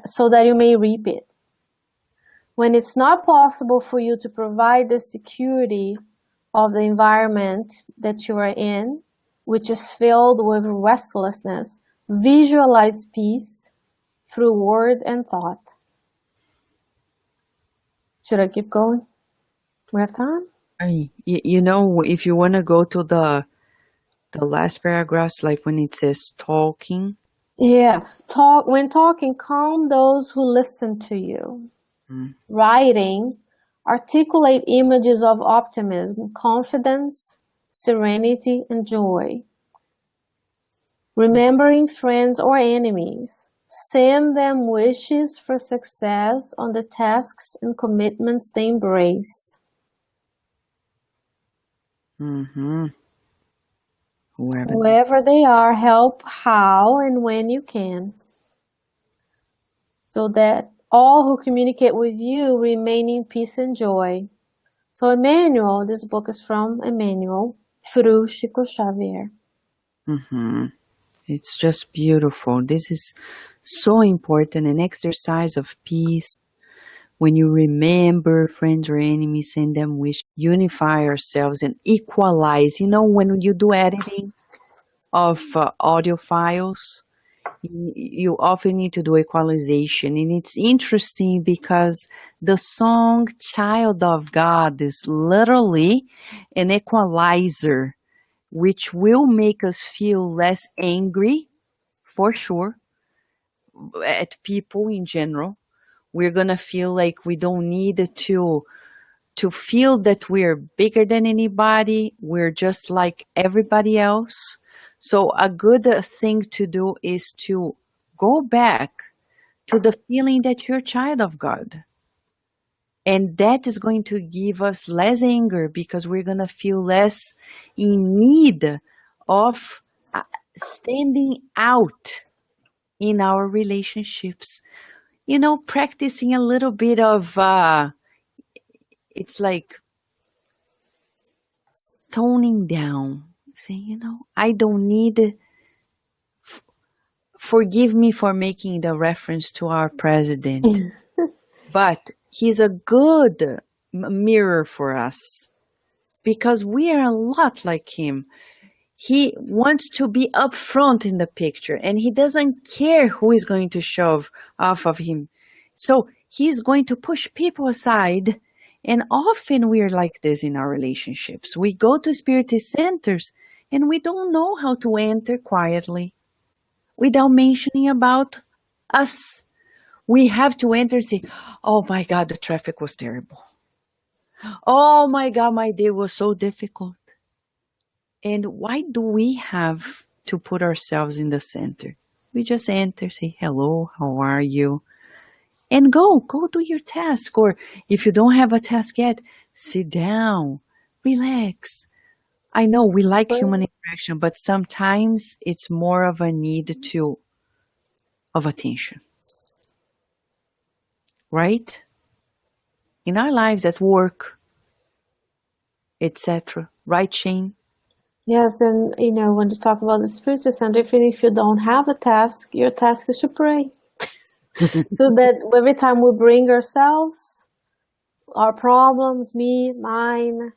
so that you may reap it. When it's not possible for you to provide the security of the environment that you are in, which is filled with restlessness, visualize peace through word and thought. Should I keep going? We have time? You know, if you want to go to the last paragraphs, like when it says talking. Yeah. When talking, calm those who listen to you. Writing, articulate images of optimism, confidence, serenity, and joy. Remembering friends or enemies, send them wishes for success on the tasks and commitments they embrace. Wherever they are, help how and when you can, so that all who communicate with you remain in peace and joy. So Emmanuel, this book is from Emmanuel through Chico Xavier. It's just beautiful. This is so important, an exercise of peace. When you remember friends or enemies, send them wish, unify ourselves and equalize. You know, when you do editing of audio files, you often need to do equalization. And it's interesting because the song Child of God is literally an equalizer, which will make us feel less angry, for sure, at people in general. We're going to feel like we don't need to feel that we're bigger than anybody. We're just like everybody else. So a good thing to do is to go back to the feeling that you're a child of God. And that is going to give us less anger because we're going to feel less in need of standing out in our relationships. You know, practicing a little bit of, it's like toning down. Saying, you know, I don't need, forgive me for making the reference to our president, but he's a good mirror for us because we are a lot like him. He wants to be up front in the picture and he doesn't care who is going to shove off of him. So he's going to push people aside. And often we are like this in our relationships. We go to spiritist centers and we don't know how to enter quietly without mentioning about us. We have to enter and say, oh my God, the traffic was terrible. Oh my God, my day was so difficult. And why do we have to put ourselves in the center? We just enter, say, hello, how are you? And go do your task. Or if you don't have a task yet, sit down, relax. I know we like human interaction, but sometimes it's more of a need of attention. Right? In our lives, at work, etc. Right, Shane? Yes, and you know, when you talk about the spiritual center, even if you don't have a task, your task is to pray. So that every time we bring ourselves, our problems, me, mine,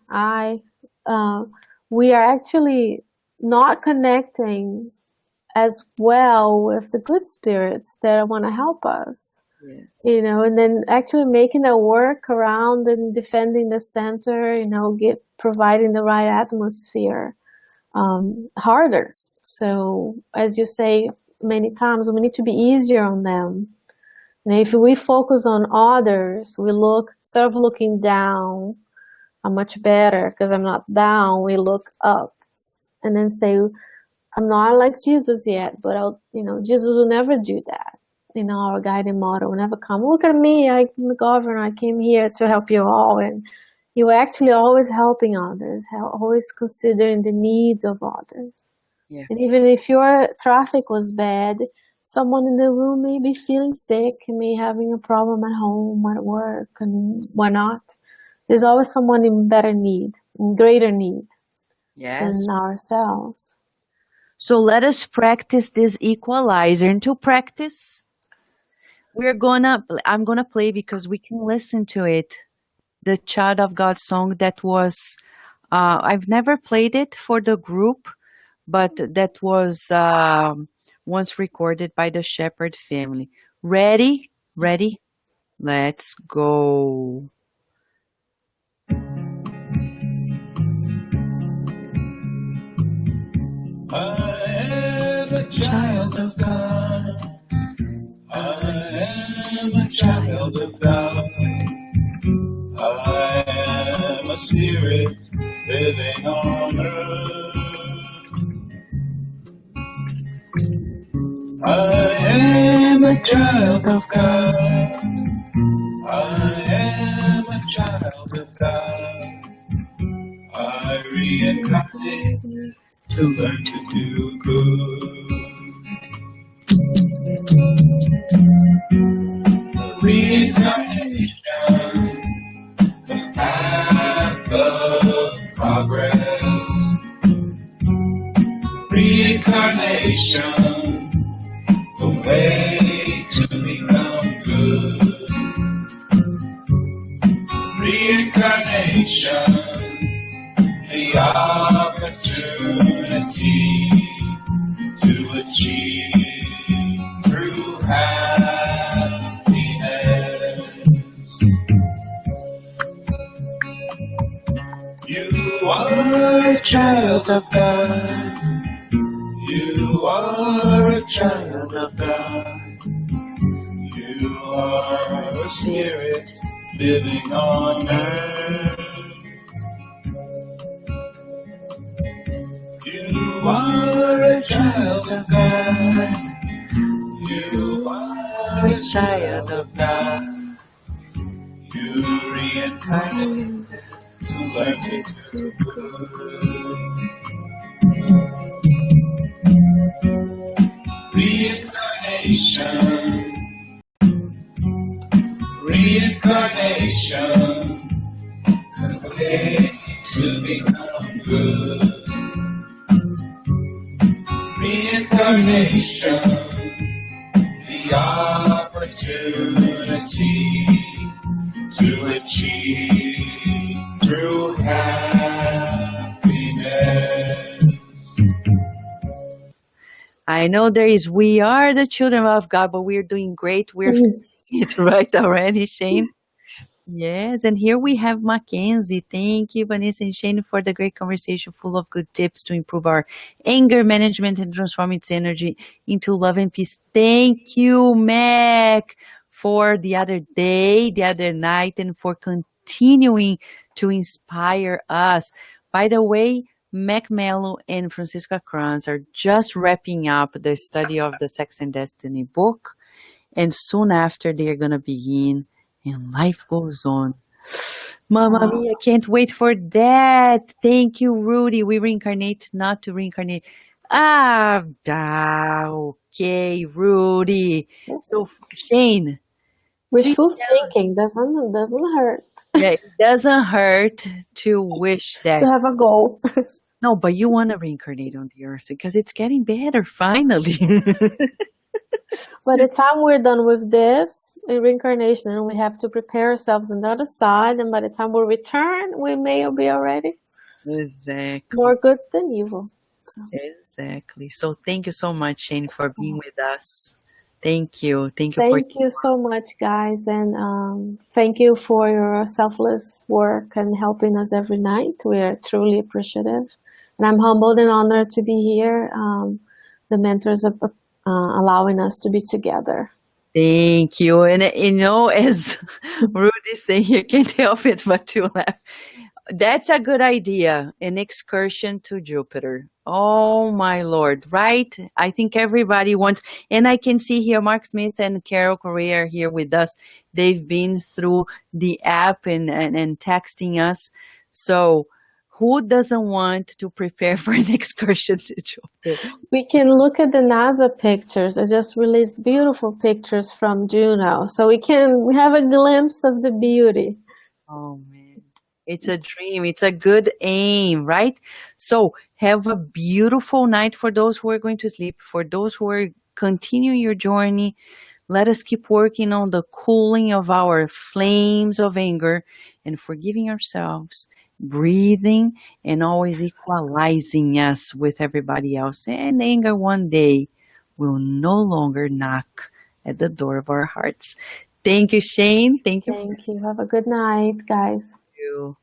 we are actually not connecting as well with the good spirits that want to help us. Yes. You know, and then actually making a work around and defending the center, you know, providing the right atmosphere harder. So as you say many times, we need to be easier on them. And if we focus on others, instead of looking down, I'm much better because I'm not down, we look up and then say, I'm not like Jesus yet, but Jesus will never do that. You know, our guiding motto will never come, look at me, I'm the governor, I came here to help you all. And you're actually always helping others, always considering the needs of others. Yeah. And even if your traffic was bad, someone in the room may be feeling sick, may having a problem at home, at work, and why not? There's always someone in better need, in greater need than ourselves. So let us practice this equalizer. And to practice, I'm gonna play because we can listen to it. The Child of God song that was, I've never played it for the group, but that was once recorded by the Shepherd family. Ready? Ready? Let's go. I am a child of God. I am a child of God. I am a spirit living on earth. I am a child of God. I am a child of God. I reincarnate to learn to do good. Reincarnation, the path of progress. Reincarnation, the way to become good. Reincarnation, the opportunity to achieve true happiness. You are a child of God. You are a child of God. You are a spirit living on earth. You are a child of God. You are a child of God. You reincarnate to learn to do good. Reincarnation, reincarnation, the way to become good. Reincarnation, the opportunity to achieve true happiness. I know we are the children of God, but we're doing great. We're finishing it right already, Shane. Yes, and here we have Mackenzie. Thank you, Vanessa and Shane, for the great conversation full of good tips to improve our anger management and transform its energy into love and peace. Thank you, Mac, for the other day, the other night, and for continuing to inspire us. By the way, Mac Mello and Francisca Kranz are just wrapping up the study of the Sex and Destiny book, and soon after they are going to begin and life goes on. Mamma mia, can't wait for that. Thank you, Rudy. We reincarnate not to reincarnate. Okay, Rudy. So, Shane. Wishful thinking doesn't hurt. Yeah, it doesn't hurt to wish that. To have a goal. No, but you want to reincarnate on the earth because it's getting better finally. By the time we're done with this reincarnation, we have to prepare ourselves on the other side, and by the time we return, we may be already Exactly. more good than evil. Exactly. So thank you so much, Shane, for being with us. Thank you. Thank you so much, guys, and thank you for your selfless work and helping us every night. We are truly appreciative, and I'm humbled and honored to be here. The mentors are allowing us to be together. Thank you. And as Rudy saying, you can't help it but to laugh. That's a good idea. An excursion to Jupiter. Oh my Lord, right? I think everybody wants, and I can see here Mark Smith and Carol Correa are here with us. They've been through the app and texting us. So who doesn't want to prepare for an excursion to Jupiter? We can look at the NASA pictures. I just released beautiful pictures from Juno. So we have a glimpse of the beauty. Oh man. It's a dream. It's a good aim, right? So have a beautiful night for those who are going to sleep. For those who are continuing your journey, let us keep working on the cooling of our flames of anger and forgiving ourselves, breathing, and always equalizing us with everybody else. And anger one day will no longer knock at the door of our hearts. Thank you, Shane. Thank you for Thank you. Have a good night, guys. you.